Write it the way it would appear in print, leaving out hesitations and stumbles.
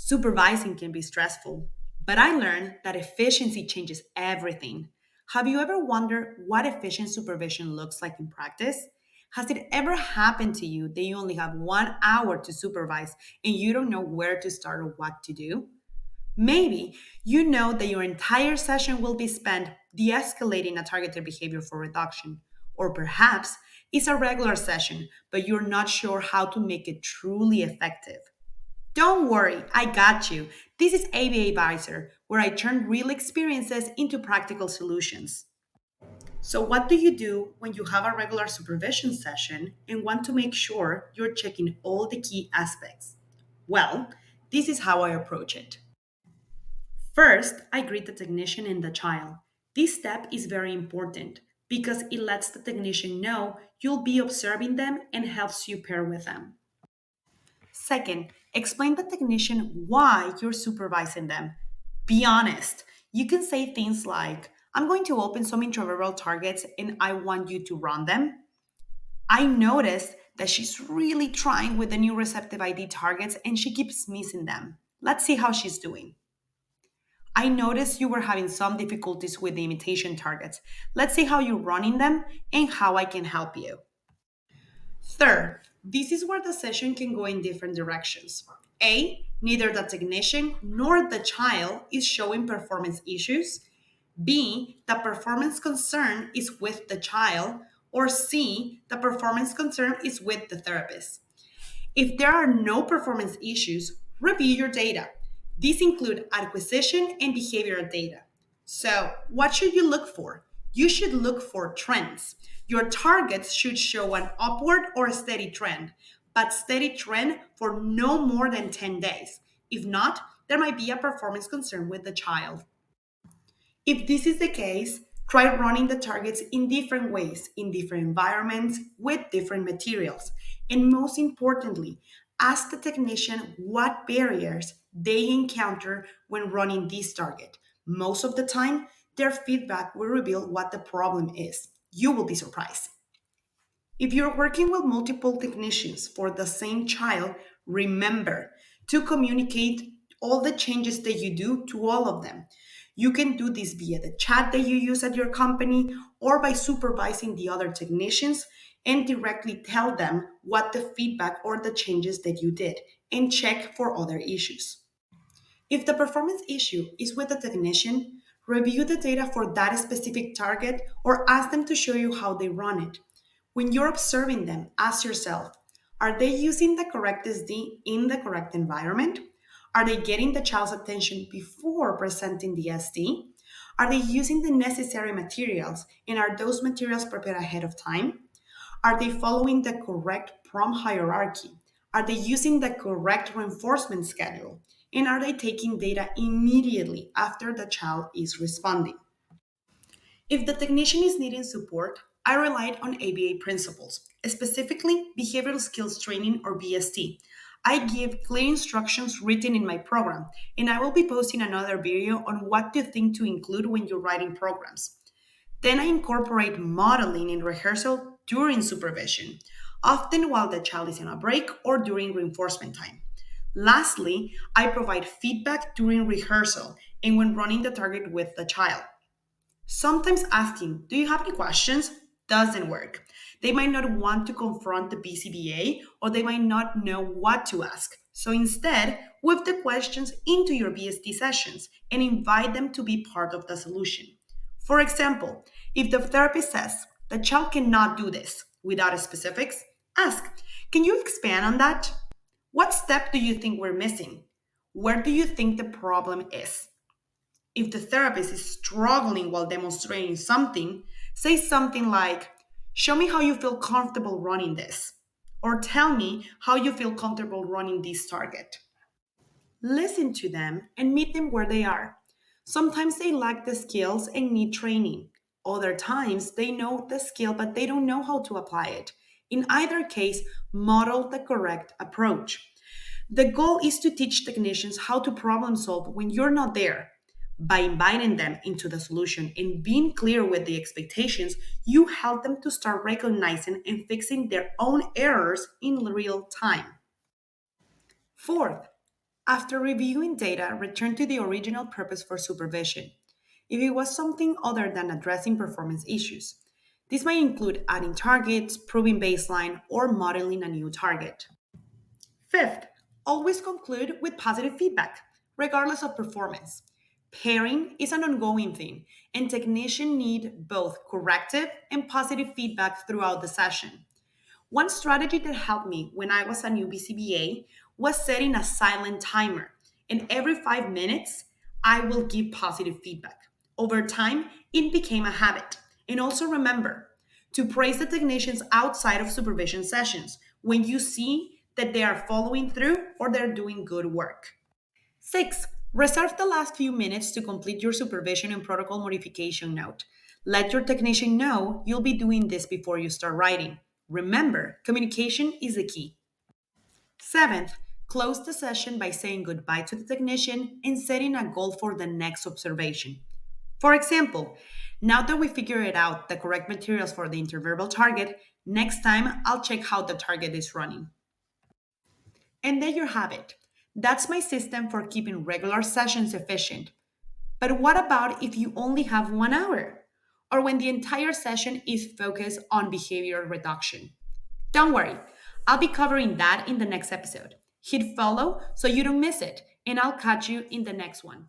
Supervising can be stressful, but I learned that efficiency changes everything. Have you ever wondered what efficient supervision looks like in practice? Has it ever happened to you that you only have 1 hour to supervise and you don't know where to start or what to do? Maybe you know that your entire session will be spent de escalating a targeted behavior for reduction. Or perhaps it's a regular session, but you're not sure how to make it truly effective. Don't worry, I got you. This is ABAvisor, where I turn real experiences into practical solutions. So, what do you do when you have a regular supervision session and want to make sure you're checking all the key aspects? Well, this is how I approach it. First, I greet the technician and the child. This step is very important because it lets the technician know you'll be observing them and helps you pair with them. Second, explain the technician why you're supervising them. Be honest. You can say things like, I'm going to open some intraverbal targets and I want you to run them. I noticed that she's really trying with the new receptive ID targets and she keeps missing them. Let's see how she's doing. I noticed you were having some difficulties with the imitation targets. Let's see how you're running them and how I can help you. Third, this is where the session can go in different directions. A, neither the technician nor the child is showing performance issues. B, the performance concern is with the child. Or C, the performance concern is with the therapist. If there are no performance issues, review your data. These include acquisition and behavioral data. So, what should you look for? You should look for trends. Your targets should show an upward or a steady trend, but steady trend for no more than 10 days. If not, there might be a performance concern with the child. If this is the case, try running the targets in different ways, in different environments, with different materials. And most importantly, ask the technician what barriers they encounter when running this target. Most of the time, their feedback will reveal what the problem is. You will be surprised. If you're working with multiple technicians for the same child, remember to communicate all the changes that you do to all of them. You can do this via the chat that you use at your company or by supervising the other technicians and directly tell them what the feedback or the changes that you did and check for other issues. If the performance issue is with the technician, review the data for that specific target or ask them to show you how they run it. When you're observing them, ask yourself, are they using the correct SD in the correct environment? Are they getting the child's attention before presenting the SD? Are they using the necessary materials and are those materials prepared ahead of time? Are they following the correct prompt hierarchy? Are they using the correct reinforcement schedule? And are they taking data immediately after the child is responding? If the technician is needing support, I relied on ABA principles, specifically behavioral skills training or BST. I give clear instructions written in my program, and I will be posting another video on what to think to include when you're writing programs. Then I incorporate modeling in rehearsal during supervision, often while the child is on a break or during reinforcement time. Lastly, I provide feedback during rehearsal and when running the target with the child. Sometimes asking, do you have any questions? Doesn't work. They might not want to confront the BCBA or they might not know what to ask. So instead, weave the questions into your BST sessions and invite them to be part of the solution. For example, if the therapist says, the child cannot do this without specifics, ask, can you expand on that? What step do you think we're missing? Where do you think the problem is? If the therapist is struggling while demonstrating something, say something like, show me how you feel comfortable running this, or tell me how you feel comfortable running this target. Listen to them and meet them where they are. Sometimes they lack the skills and need training. Other times they know the skill but they don't know how to apply it. In either case, model the correct approach. The goal is to teach technicians how to problem solve when you're not there. By inviting them into the solution and being clear with the expectations, you help them to start recognizing and fixing their own errors in real time. Fourth, After reviewing data, return to the original purpose for supervision. If it was something other than addressing performance issues, this might include adding targets, proving baseline, or modeling a new target. Fifth, always conclude with positive feedback, regardless of performance. Pairing is an ongoing thing, and technicians need both corrective and positive feedback throughout the session. One strategy that helped me when I was a new BCBA was setting a silent timer, and every 5 minutes, I will give positive feedback. Over time, it became a habit. And also remember to praise the technicians outside of supervision sessions when you see that they are following through or they're doing good work. Six, reserve the last few minutes to complete your supervision and protocol modification note. Let your technician know you'll be doing this before you start writing. Remember, communication is the key. Seventh, close the session by saying goodbye to the technician and setting a goal for the next observation. For example, now that we figured out the correct materials for the interverbal target, next time I'll check how the target is running. And there you have it. That's my system for keeping regular sessions efficient. But what about if you only have 1 hour? Or when the entire session is focused on behavior reduction? Don't worry, I'll be covering that in the next episode. Hit follow so you don't miss it, and I'll catch you in the next one.